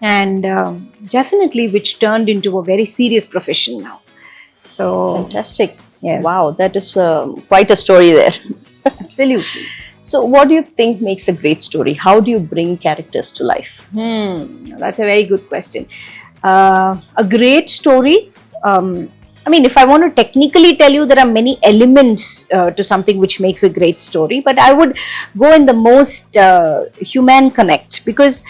and definitely which turned into a very serious profession now. So Fantastic. yes. Wow, that is quite a story there. Absolutely. So, what do you think makes a great story? How do you bring characters to life? That's a very good question. A great story. I mean, if I want to technically tell you, there are many elements to something which makes a great story, but I would go in the most human connect, because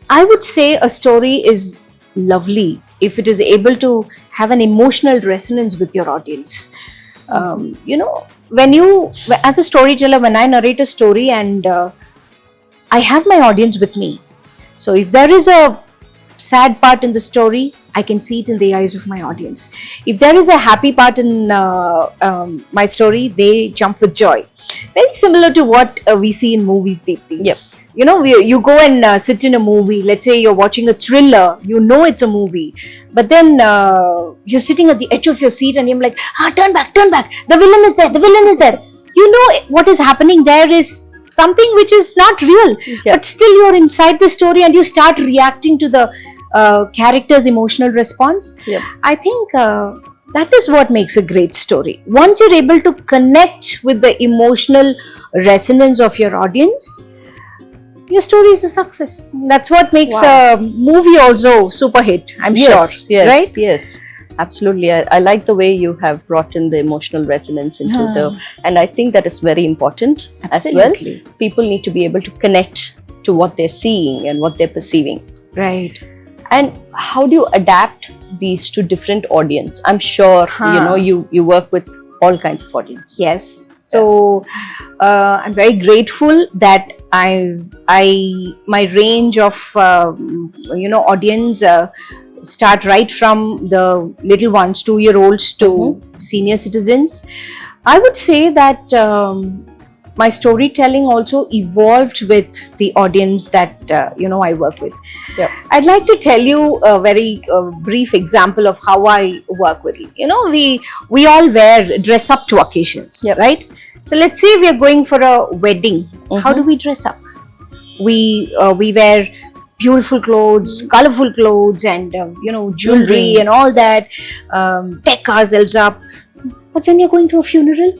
I would say a story is lovely if it is able to have an emotional resonance with your audience. When you, as a storyteller, when I narrate a story and I have my audience with me. So if there is a sad part in the story, I can see it in the eyes of my audience. If there is a happy part in my story, they jump with joy. Very similar to what we see in movies, Deepti. Yep. You go and sit in a movie. Let's say you're watching a thriller. You know it's a movie, but then you're sitting at the edge of your seat and you're like, turn back, turn back. The villain is there. The villain is there. You know what is happening there is something which is not real, Yeah. but still you're inside the story and you start reacting to the character's emotional response. Yep. I think that is what makes a great story. Once you're able to connect with the emotional resonance of your audience, your story is a success. That's what makes Wow. a movie also super hit, I'm Yes, sure. yes, Right? yes. Absolutely. I like the way you have brought in the emotional resonance into and I think that is very important as Absolutely. well. People need to be able to connect to what they're seeing and what they're perceiving. Right. And how do you adapt these to different audience? I'm sure you work with all kinds of audience. Yes. So I'm very grateful that my range of audience start right from the little ones, 2-year-olds to senior citizens. I would say that my storytelling also evolved with the audience that I work with. Yep. I'd like to tell you a very brief example of how I work with. We all dress up to occasions, Yep. right? So let's say we are going for a wedding. How do we dress up? We wear beautiful clothes, colorful clothes, and jewelry and all that. Deck ourselves up. But when you're going to a funeral,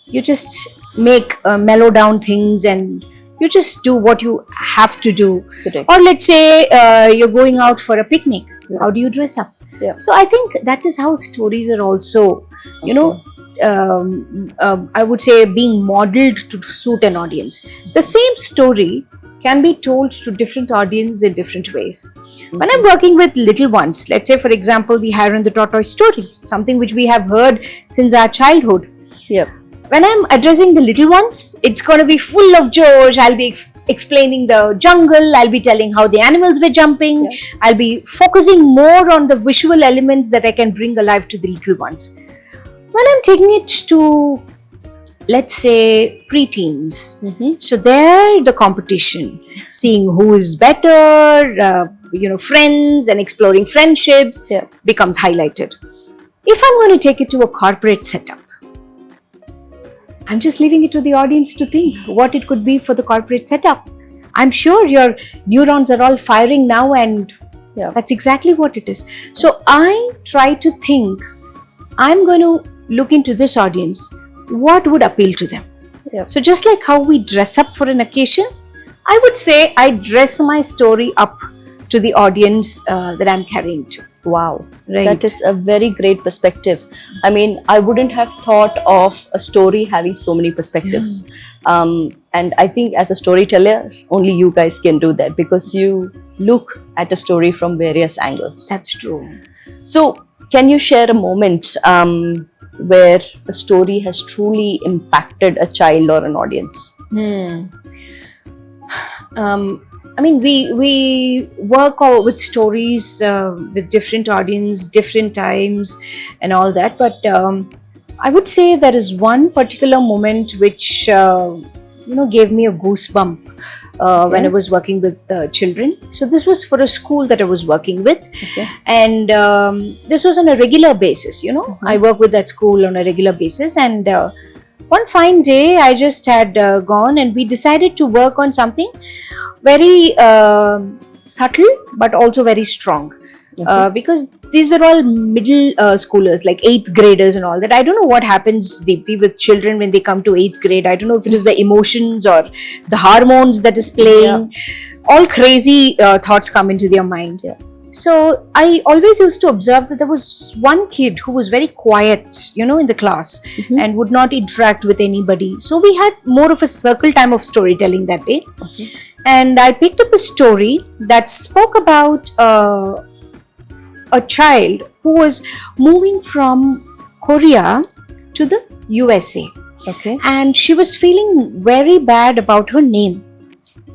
you just make mellow down things and you just do what you have to do. Correct. Or let's say you're going out for a picnic. How do you dress up? Yeah. So I think that is how stories are also, I would say, being modeled to suit an audience. The same story can be told to different audience in different ways. When I'm working with little ones, let's say for example the Hare and the Tortoise story, something which we have heard since our childhood. Yep. When I'm addressing the little ones, it's going to be full of joy. I'll be explaining the jungle. I'll be telling how the animals were jumping. Yeah. I'll be focusing more on the visual elements that I can bring alive to the little ones. When I'm taking it to, let's say, preteens, so there the competition, seeing who is better, friends and exploring friendships becomes highlighted. If I'm going to take it to a corporate setup, I'm just leaving it to the audience to think what it could be for the corporate setup. I'm sure your neurons are all firing now, and that's exactly what it is. So I try to think, I'm going to look into this audience, what would appeal to them. So just like how we dress up for an occasion, I would say I dress my story up to the audience that I'm carrying to. Wow, Right. that is a very great perspective. I mean, I wouldn't have thought of a story having so many perspectives. And I think as a storyteller, only you guys can do that because you look at a story from various angles. That's true. So, can you share a moment where a story has truly impacted a child or an audience? I mean, we work with stories with different audience, different times, and all that. But I would say there is one particular moment which gave me a goosebump when I was working with children. So this was for a school that I was working with, and this was on a regular basis. I work with that school on a regular basis, and one fine day I just had gone and we decided to work on something very subtle but also very strong. Because these were all middle schoolers, like 8th graders and all that. I don't know what happens, Deepti, with children when they come to 8th grade. I don't know if it is the emotions or the hormones that is playing. All crazy thoughts come into their mind. So I always used to observe that there was one kid who was very quiet, in the class and would not interact with anybody. So we had more of a circle time of storytelling that day. And I picked up a story that spoke about a child who was moving from Korea to the USA. Okay. And she was feeling very bad about her name,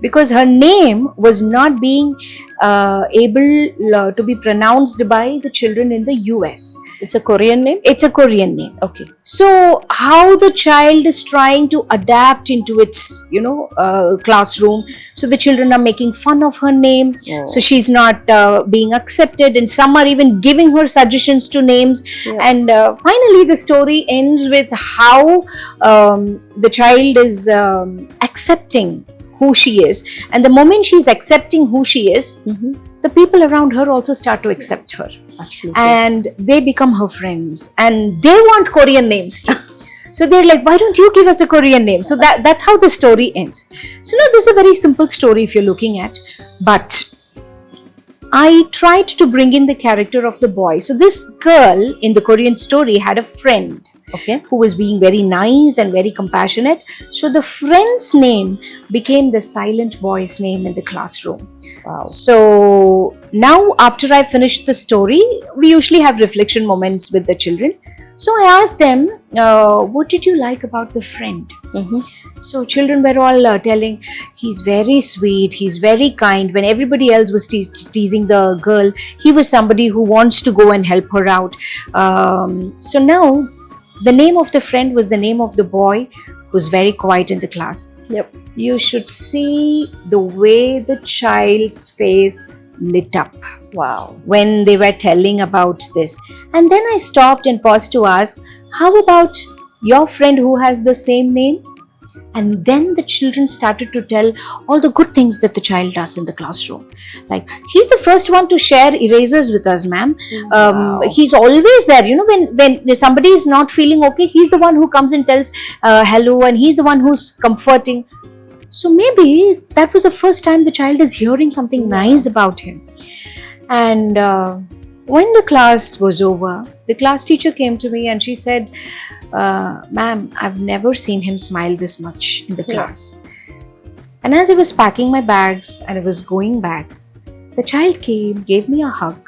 because her name was not being able to be pronounced by the children in the US. It's a Korean name? It's a Korean name. Okay. So how the child is trying to adapt into its, classroom. So the children are making fun of her name. Oh. So she's not being accepted, and some are even giving her suggestions to names. And finally the story ends with how the child is accepting who she is. And the moment she's accepting who she is, the people around her also start to accept her. Absolutely. And they become her friends, and they want Korean names too. So they're like, why don't you give us a Korean name? So that's how the story ends. So now this is a very simple story if you're looking at, but I tried to bring in the character of the boy. So this girl in the Korean story had a friend, who was being very nice and very compassionate. So the friend's name became the silent boy's name in the classroom. Wow. So now after I finished the story, we usually have reflection moments with the children. So I asked them, what did you like about the friend? So children were all telling, he's very sweet, he's very kind. When everybody else was teasing the girl, he was somebody who wants to go and help her out. So now the name of the friend was the name of the boy who was very quiet in the class. Yep. You should see the way the child's face lit up. Wow. When they were telling about this. And then I stopped and paused to ask, how about your friend who has the same name? And then the children started to tell all the good things that the child does in the classroom. Like, he's the first one to share erasers with us, ma'am. Wow. He's always there. When somebody is not feeling okay, he's the one who comes and tells hello, and he's the one who's comforting. So maybe that was the first time the child is hearing something nice about him. And when the class was over, the class teacher came to me and she said, ma'am, I've never seen him smile this much in the class. And as I was packing my bags and I was going back, the child came, gave me a hug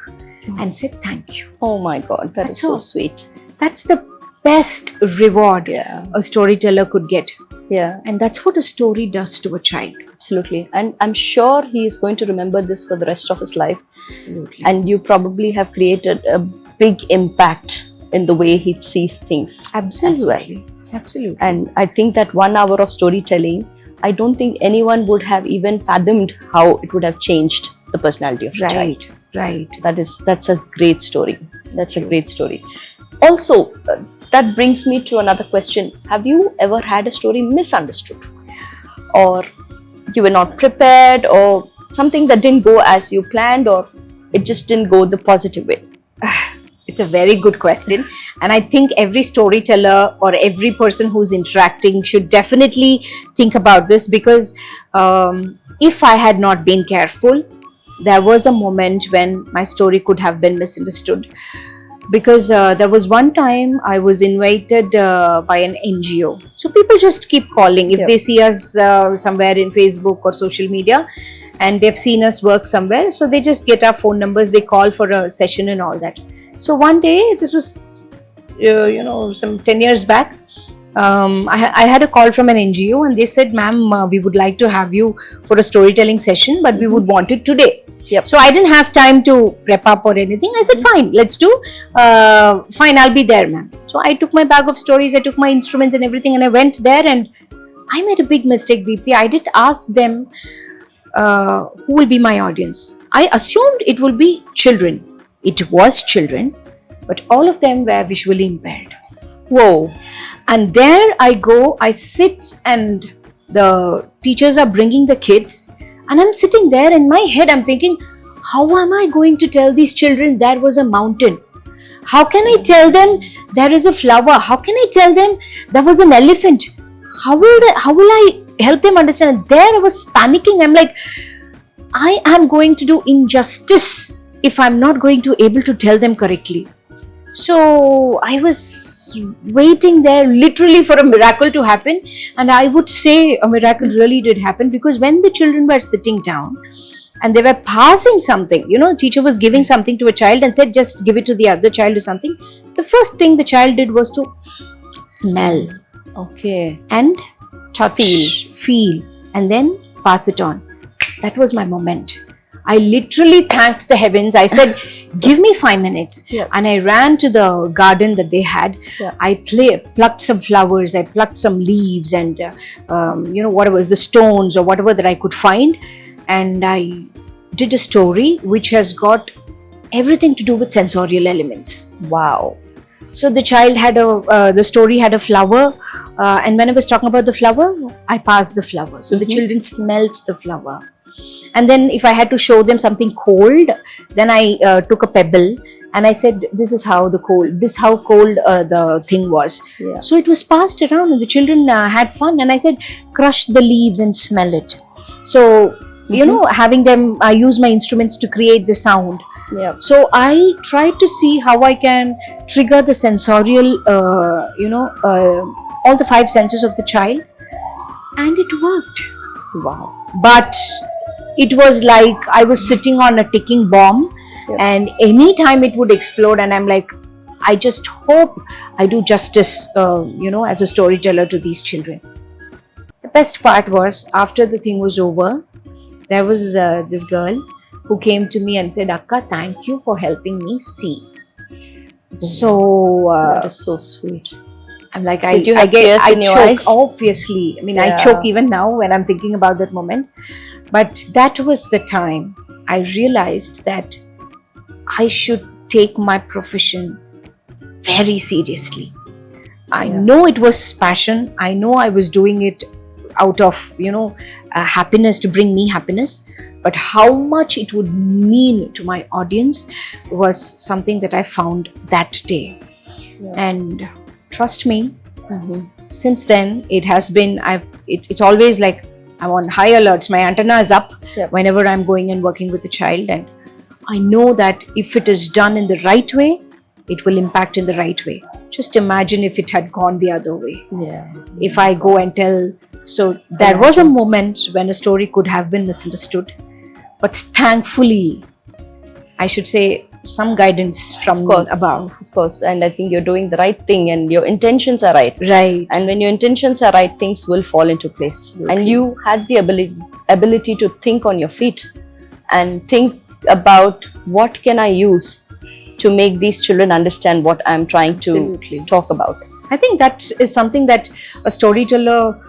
and said, thank you. Oh my God, that's so sweet. That's the best reward a storyteller could get. Yeah. And that's what a story does to a child. Absolutely. And I'm sure he is going to remember this for the rest of his life. Absolutely. And you probably have created a big impact in the way he sees things. Absolutely. As well. Absolutely. And I think that 1 hour of storytelling, I don't think anyone would have even fathomed how it would have changed the personality of the child. Right. That's a great story. That's a great story. Also, that brings me to another question. Have you ever had a story misunderstood? Or you were not prepared, or something that didn't go as you planned, or it just didn't go the positive way? It's a very good question. And I think every storyteller or every person who's interacting should definitely think about this, because if I had not been careful, there was a moment when my story could have been misunderstood. Because there was one time I was invited by an NGO. So people just keep calling if they see us somewhere in Facebook or social media and they've seen us work somewhere. So they just get our phone numbers, they call for a session and all that. So one day, this was, some 10 years back, I had a call from an NGO and they said, ma'am, we would like to have you for a storytelling session, but we would want it today. So I didn't have time to prep up or anything. I said, fine, let's do. Fine, I'll be there, ma'am. So I took my bag of stories, I took my instruments and everything, and I went there, and I made a big mistake, Deepti. I didn't ask them who will be my audience. I assumed it will be children. It was children, but all of them were visually impaired. Whoa. And there I go, I sit, and the teachers are bringing the kids. And I'm sitting there in my head, I'm thinking, how am I going to tell these children there was a mountain? How can I tell them there is a flower? How can I tell them there was an elephant? How will I help them understand? There I was panicking. I'm like, I am going to do injustice if I'm not going to able to tell them correctly. So I was waiting there literally for a miracle to happen, and I would say a miracle really did happen, because when the children were sitting down and they were passing something, teacher was giving something to a child and said just give it to the other child or something, the first thing the child did was to smell Okay. and touch, feel, and then pass it on. That was my moment. I literally thanked the heavens. I said, give me 5 minutes. Yeah. And I ran to the garden that they had. Yeah. I plucked some flowers, I plucked some leaves and, whatever, the stones or whatever that I could find. And I did a story which has got everything to do with sensorial elements. Wow. So the child had the story had a flower, and when I was talking about the flower, I passed the flower. So the children smelt the flower. And then if I had to show them something cold, then I took a pebble and I said, this is how cold the thing was. Yeah. So it was passed around and the children had fun. And I said, crush the leaves and smell it. So, having them, I use my instruments to create the sound. Yeah. So I tried to see how I can trigger the sensorial, all the 5 senses of the child, and it worked. Wow. But it was like I was sitting on a ticking bomb, and anytime it would explode, and I'm like, I just hope I do justice, as a storyteller to these children. The best part was, after the thing was over, there was this girl who came to me and said, Akka, thank you for helping me see. So That is so sweet. I'm like, Did you have tears in your choke, eyes? obviously. I mean, I Yeah. choke even now when I'm thinking about that moment. But that was the time I realized that I should take my profession very seriously. I know it was passion. I know I was doing it out of, happiness, to bring me happiness. But how much it would mean to my audience was something that I found that day. Yeah. And trust me, since then it has been, it's always like I'm on high alerts. My antenna is up whenever I'm going and working with a child, and I know that if it is done in the right way, it will impact in the right way. Just imagine if it had gone the other way. Yeah. If I go and tell, so there was a moment when a story could have been misunderstood, but thankfully, I should say, some guidance from above. Of course. And I think you're doing the right thing and your intentions are right. Right. And when your intentions are right, things will fall into place. Absolutely. And you had the ability to think on your feet and think about what can I use to make these children understand what I'm trying to talk about. I think that is something that a storyteller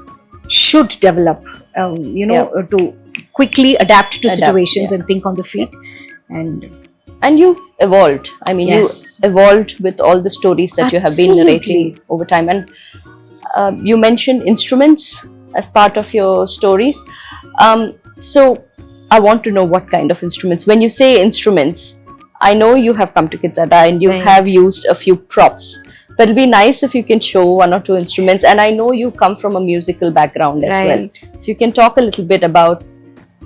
should develop, to quickly adapt to situations and think on the feet. And you've evolved. I mean, Yes. you evolved with all the stories that you have been narrating over time. And you mentioned instruments as part of your stories. So I want to know what kind of instruments. When you say instruments, I know you have come to Kidzada and you have used a few props. But it'll be nice if you can show 1 or 2 instruments. And I know you come from a musical background as well. If you can talk a little bit about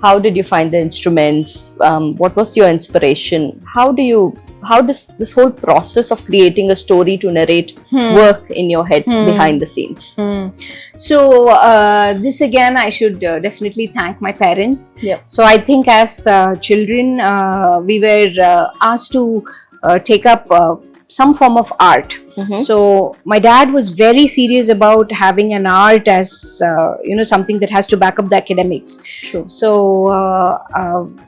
how did you find the instruments? What was your inspiration? How does this whole process of creating a story to narrate work in your head behind the scenes? So this again, I should definitely thank my parents. Yep. So I think as children, we were asked to take up some form of art. So my dad was very serious about having an art as something that has to back up the academics. True. So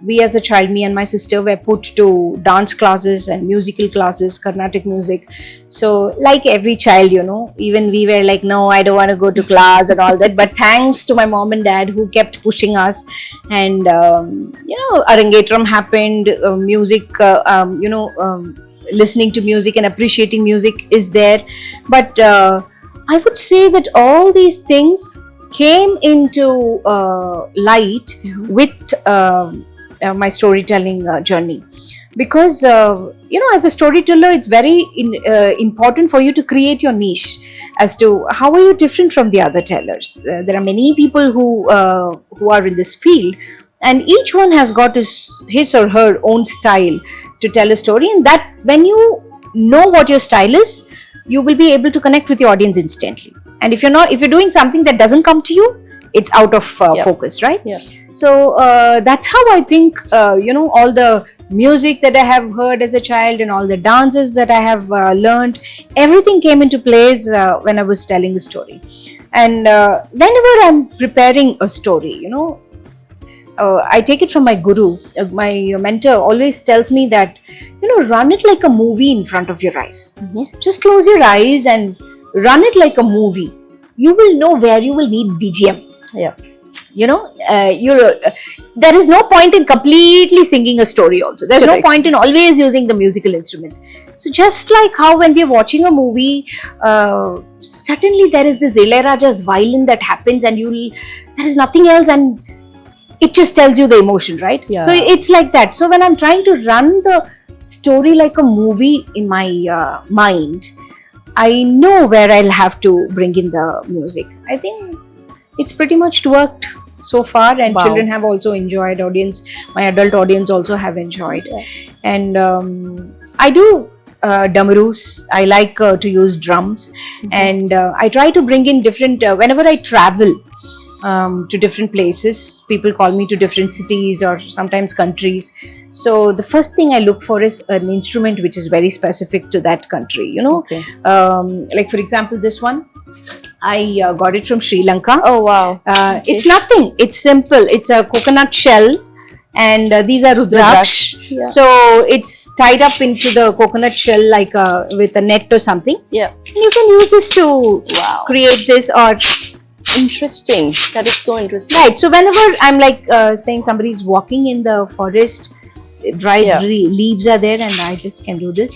we as a child, me and my sister, were put to dance classes and musical classes, Carnatic music. So like every child, even we were like, no, I don't want to go to class and all that. But thanks to my mom and dad who kept pushing us, and Arangetram happened, music, listening to music and appreciating music is there. But I would say that all these things came into light with my storytelling journey. Because as a storyteller, it's very important for you to create your niche as to how are you different from the other tellers. There are many people who are in this field, and each one has got his or her own style to tell a story, and that when you know what your style is, you will be able to connect with the audience instantly. And if you're doing something that doesn't come to you, it's out of focus, right? Yeah. So that's how I think all the music that I have heard as a child and all the dances that I have learned, everything came into place when I was telling the story. And whenever I'm preparing a story, I take it from my guru. My mentor always tells me that, run it like a movie in front of your eyes. Just close your eyes and run it like a movie. You will know where you will need BGM. Yeah. There is no point in completely singing a story also. There's Correct. no point in always using the musical instruments. So just like how when we're watching a movie, suddenly there is this Ilayaraja's violin that happens and there is nothing else, and it just tells you the emotion, right? Yeah. So it's like that. So when I'm trying to run the story like a movie in my mind, I know where I'll have to bring in the music. I think it's pretty much worked so far, and Wow. children have also enjoyed. My adult audience also have enjoyed. Yeah. And I do damaroos. I like to use drums, and I try to bring in different. Whenever I travel to different places, people call me to different cities or sometimes countries. So the first thing I look for is an instrument which is very specific to that country. Okay. Like for example, this one. I got it from Sri Lanka. Oh wow. It's nothing. It's simple. It's a coconut shell, and these are rudraksh. Rudraksh, yeah. So it's tied up into the coconut shell like with a net or something. Yeah. And you can use this to create this or Interesting. That is so interesting. right. So whenever I'm like saying somebody's walking in the forest, dried leaves are there, and I just can do this.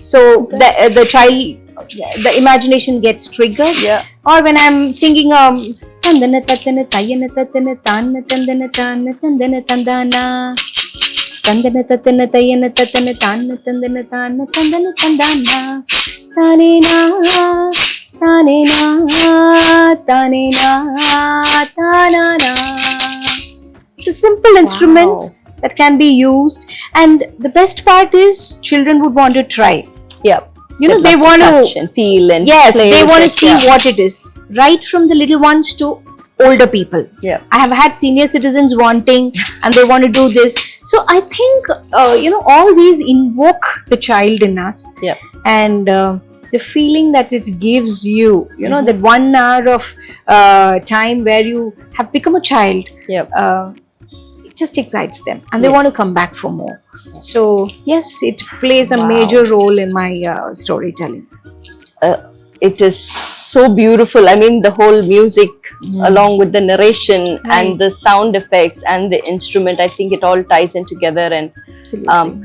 So the child. The imagination gets triggered. Yeah. Or when I'm singing tandana tatana tayana tatana tanna tandana tanna tandana tandana tandana tatana tayana tatana tanna tandana tanna tandana tandana tane na tane na tane na tanana. It's a simple instrument that can be used, and the best part is children would want to try. Yeah. They want touch to and feel and yes, play they with want to it, see what it is. Right from the little ones to older people. Yeah. I have had senior citizens wanting, and they want to do this. So I think all these invoke the child in us. Yeah. And the feeling that it gives you, that 1 hour of time where you have become a child. Yeah. It just excites them, and they want to come back for more. So yes, it plays a major role in my storytelling. It is so beautiful. I mean, the whole music along with the narration and the sound effects and the instrument, I think it all ties in together and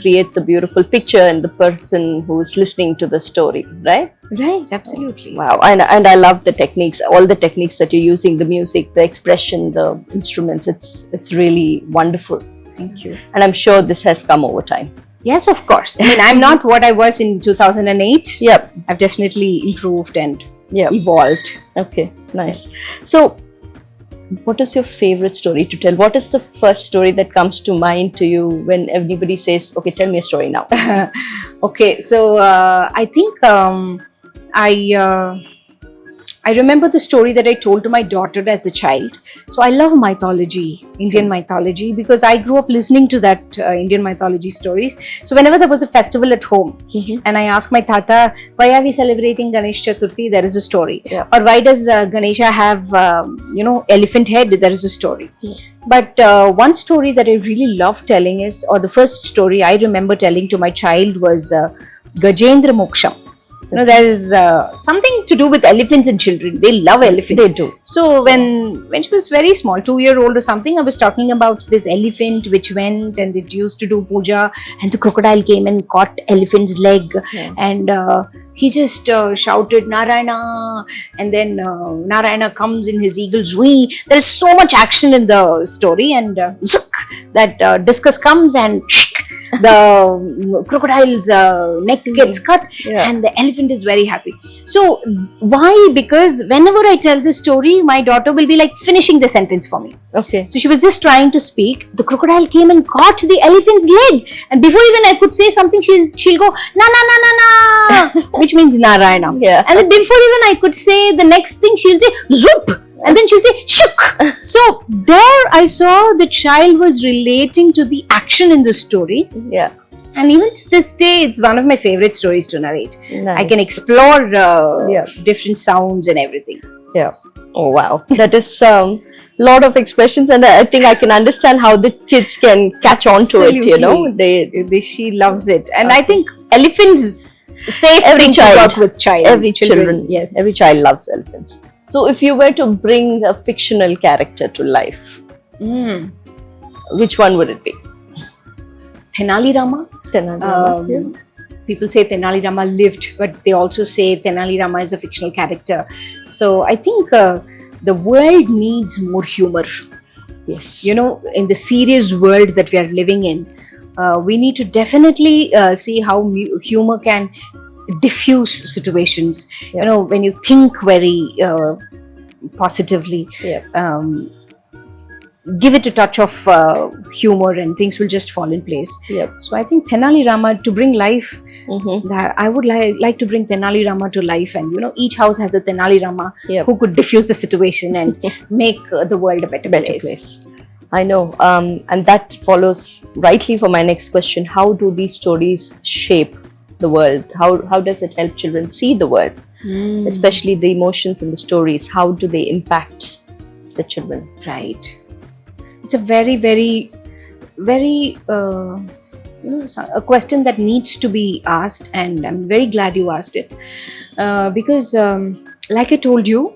creates a beautiful picture in the person who is listening to the story, right? Right, absolutely. Wow. And I love the techniques, all the techniques that you're using, the music, the expression, the instruments. It's really wonderful. Thank you. And I'm sure this has come over time. Yes, of course. I mean, I'm not what I was in 2008. Yep. I've definitely improved and Yep. evolved. Okay, nice. So, what is your favorite story to tell? What is the first story that comes to mind to you when everybody says, okay, tell me a story now? Okay, so I think I remember the story that I told to my daughter as a child. So I love mythology, Indian mythology, because I grew up listening to that Indian mythology stories. So whenever there was a festival at home, and I asked my tata, why are we celebrating Ganesh Chaturthi? There is a story. Yeah. Or why does Ganesha have, elephant head? There is a story. Yeah. But one story that I really love telling is, or the first story I remember telling to my child was Gajendra Moksham. You know, there is something to do with elephants and children. They love elephants. They do. So when she was very small, 2-year-old or something, I was talking about this elephant which went and it used to do puja, and the crocodile came and caught elephant's leg, and he just shouted Narayana, and then Narayana comes in his eagle's wing. There is so much action in the story, and zook, that discus comes and the crocodile's neck gets cut, and the elephant is very happy. So why? Because whenever I tell this story, my daughter will be like finishing the sentence for me. Okay. So she was just trying to speak. The crocodile came and caught the elephant's leg, and before even I could say something, she'll go na na na na na, which means Narayana. Yeah. And then before even I could say the next thing, she'll say zoop, and then she'll say shuk. So there I saw the child was relating to the action in the story. Yeah. And even to this day, it's one of my favorite stories to narrate. Nice. I can explore different sounds and everything. Yeah. Oh wow, that is lot of expressions, and I think I can understand how the kids can catch on to it. You know, She loves it, and I think elephants safe Every thing child. to work with every children. Yes. every child loves elephants. So if you were to bring a fictional character to life, which one would it be? Tenali Rama. People say Tenali Rama lived, but they also say Tenali Rama is a fictional character. So I think the world needs more humor. Yes. You know, in the serious world that we are living in, we need to definitely see how humor can diffuse situations. Yeah. You know, when you think very positively, give it a touch of humor, and things will just fall in place. So I think Tenali Rama, to bring life, I would like to bring Tenali Rama to life, and you know, each house has a Tenali Rama who could diffuse the situation and make the world a better place. I know, and that follows rightly for my next question. How do these stories shape the world? How does it help children see the world, especially the emotions in the stories? How do they impact the children? Right. It's a very, very, very a question that needs to be asked, and I'm very glad you asked it, because like I told you,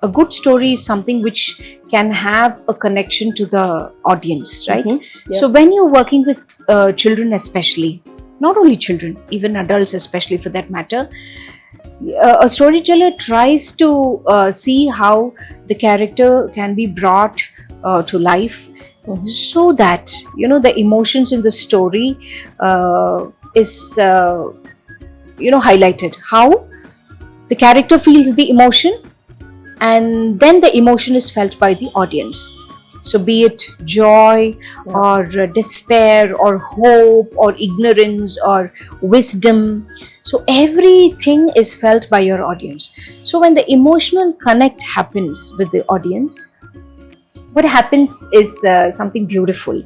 a good story is something which can have a connection to the audience, right? So when you're working with children, especially, not only children, even adults especially for that matter, a storyteller tries to see how the character can be brought to life, so that you know the emotions in the story is highlighted. How the character feels the emotion, and then the emotion is felt by the audience. So be it joy or despair or hope or ignorance or wisdom, so everything is felt by your audience. So when the emotional connect happens with the audience, what happens is something beautiful.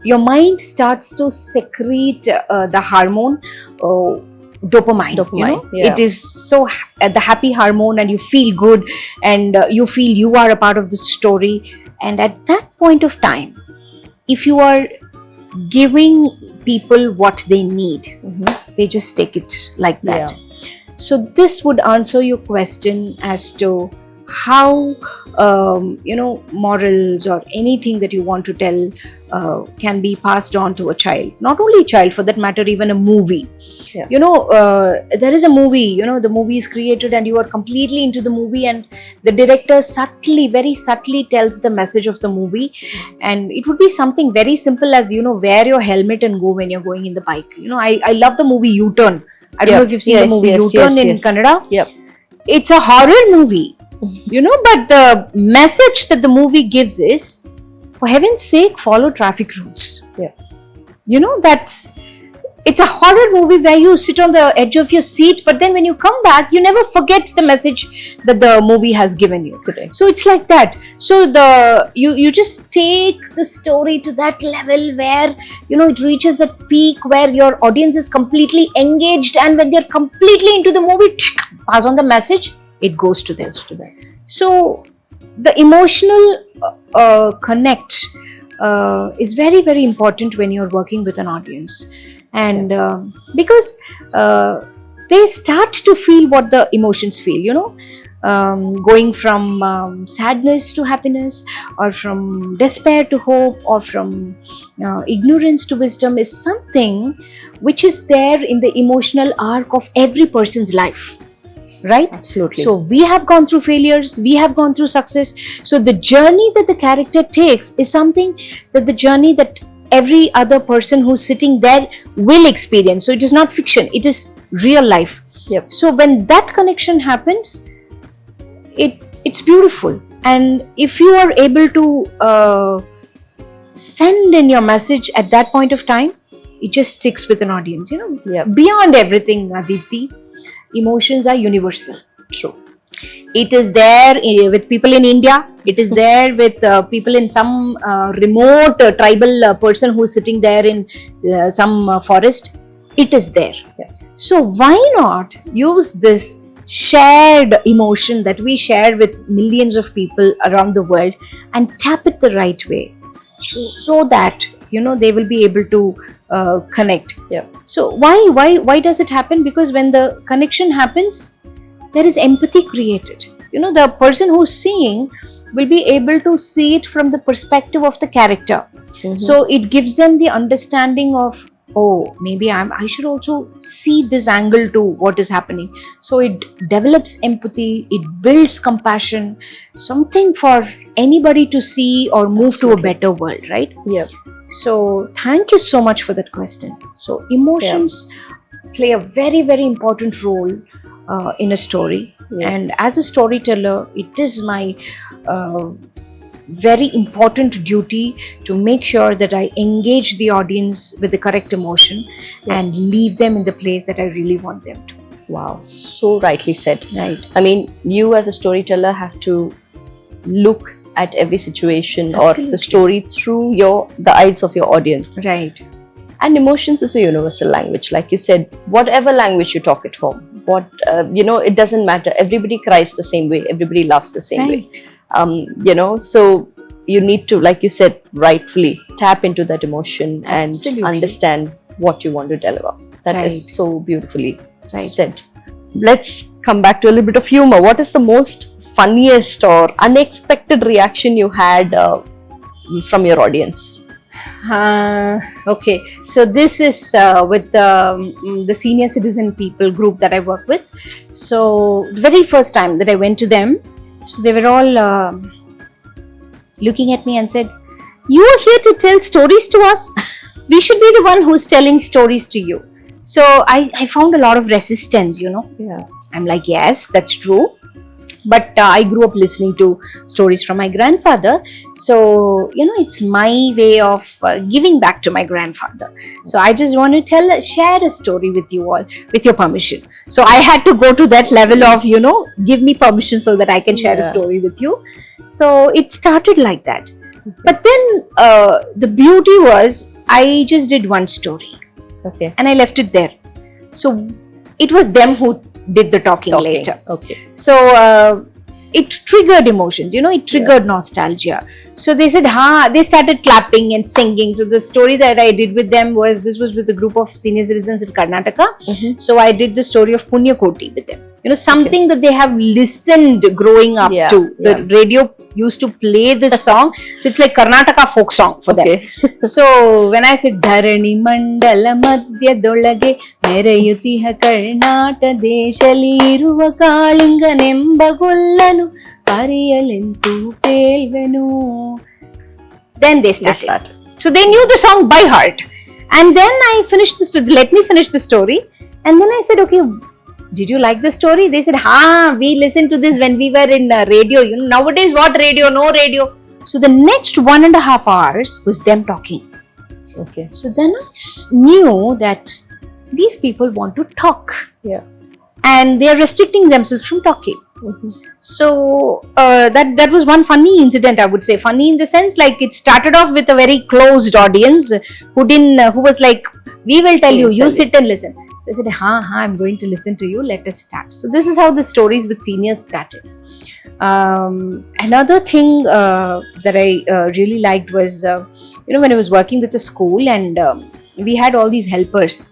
Your mind starts to secrete the hormone, dopamine. You know? It is so the happy hormone, and you feel good, and you feel you are a part of the story. And at that point of time, if you are giving people what they need, they just take it like that. So this would answer your question as to how morals or anything that you want to tell can be passed on to a child. Not only a child, for that matter, even a movie. There is a movie, the movie is created and you are completely into the movie, and the director very subtly tells the message of the movie, and it would be something very simple as, wear your helmet and go when you're going in the bike. I love the movie U-Turn. I don't know if you've seen the movie U-Turn in Kannada. It's a horror movie. But the message that the movie gives is, for heaven's sake, follow traffic rules. It's a horror movie where you sit on the edge of your seat, but then when you come back, you never forget the message that the movie has given you. So it's like that. So you just take the story to that level where it reaches that peak where your audience is completely engaged, and when they're completely into the movie, pass on the message, it goes to them. So the emotional connect is very, very important when you're working with an audience. And because they start to feel what the emotions feel, going from sadness to happiness, or from despair to hope, or from ignorance to wisdom, is something which is there in the emotional arc of every person's life, right? Absolutely. So we have gone through failures, we have gone through success. So the journey that the character takes is something that the journey that every other person who's sitting there will experience. So it is not fiction, it is real life. Yep. So when that connection happens, it's beautiful. And if you are able to send in your message at that point of time, it just sticks with an audience, Yep. Beyond everything, Aditi, emotions are universal. True. It is there with people in India. It is there with people in some remote tribal person who's sitting there in some forest. It is there. Yeah. So why not use this shared emotion that we share with millions of people around the world and tap it the right way, so that they will be able to connect. Yeah. So why does it happen? Because when the connection happens, there is empathy created. The person who's seeing will be able to see it from the perspective of the character. So it gives them the understanding of, oh, maybe I should also see this angle to what is happening. So it develops empathy, it builds compassion, something for anybody to see or move to a better world, right? Yeah. So thank you so much for that question. So emotions play a very, very important role in a story. Yeah. And as a storyteller, it is my very important duty to make sure that I engage the audience with the correct emotion and leave them in the place that I really want them to. Wow, so rightly said. Right. I mean, you as a storyteller have to look at every situation or Absolutely. the story through the eyes of your audience. Right. And emotions is a universal language. Like you said, whatever language you talk at home, it doesn't matter. Everybody cries the same way. Everybody laughs the same way. So you need to, like you said, rightfully tap into that emotion Absolutely. and understand what you want to deliver. That Right. is so beautifully Right. said. Let's come back to a little bit of humor. What is the most funniest or unexpected reaction you had from your audience? Okay, so this is with the senior citizen people group that I work with. So the very first time that I went to them, so they were all looking at me and said, "You are here to tell stories to us. We should be the one who's telling stories to you." So I found a lot of resistance, Yeah. I'm like, yes, that's true. But I grew up listening to stories from my grandfather. So, it's my way of giving back to my grandfather. So I just want to share a story with you all, with your permission. So I had to go to that level of, give me permission so that I can share a story with you. So it started like that. But then the beauty was, I just did one story. Okay. And I left it there. So it was them who did the talking. Later. Okay. So it triggered emotions, it triggered nostalgia. So they said, they started clapping and singing. So the story that I did with them was with a group of senior citizens in Karnataka. So I did the story of Punya Koti with them. Something that they have listened growing up to. The radio used to play this song. So it's like Karnataka folk song for them. So when I said Dharani Mandala Madhya Dolage Merayutiha Karnata Deshaliruva Kalinga Nembagullanu Pariyalentu Pelvenu. Then they started. So they knew the song by heart. And then I finished the story. Let me finish the story. And then I said, okay, did you like the story? They said, we listened to this when we were in radio. Nowadays, what radio? No radio. So the next 1.5 hours was them talking. Okay. So then I knew that these people want to talk. Yeah. And they are restricting themselves from talking. So that was one funny incident, I would say. Funny in the sense, like, it started off with a very closed audience who was like, we will tell you, you sit and listen. So I said, I'm going to listen to you. Let us start. So this is how the stories with seniors started. Another thing that I really liked was, when I was working with the school, and we had all these helpers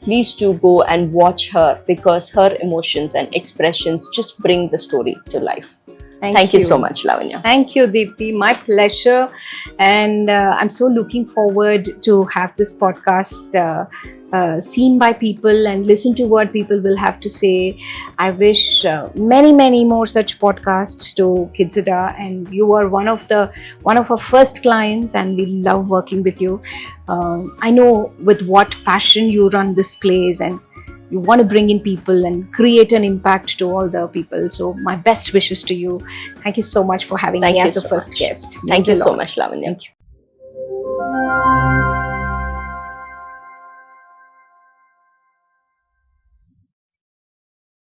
please do go and watch her, because her emotions and expressions just bring the story to life. Thank you so much, Lavanya. Thank you, Deepti. My pleasure. And I'm so looking forward to have this podcast seen by people and listen to what people will have to say. I wish many, many more such podcasts to Kidzada. And you are one of our first clients, and we love working with you. I know with what passion you run this place, and you want to bring in people and create an impact to all the people. So my best wishes to you. Thank you so much for having Thank me you as the so first much. guest. Thank Means a you so lot. much, Lavanya. Thank you.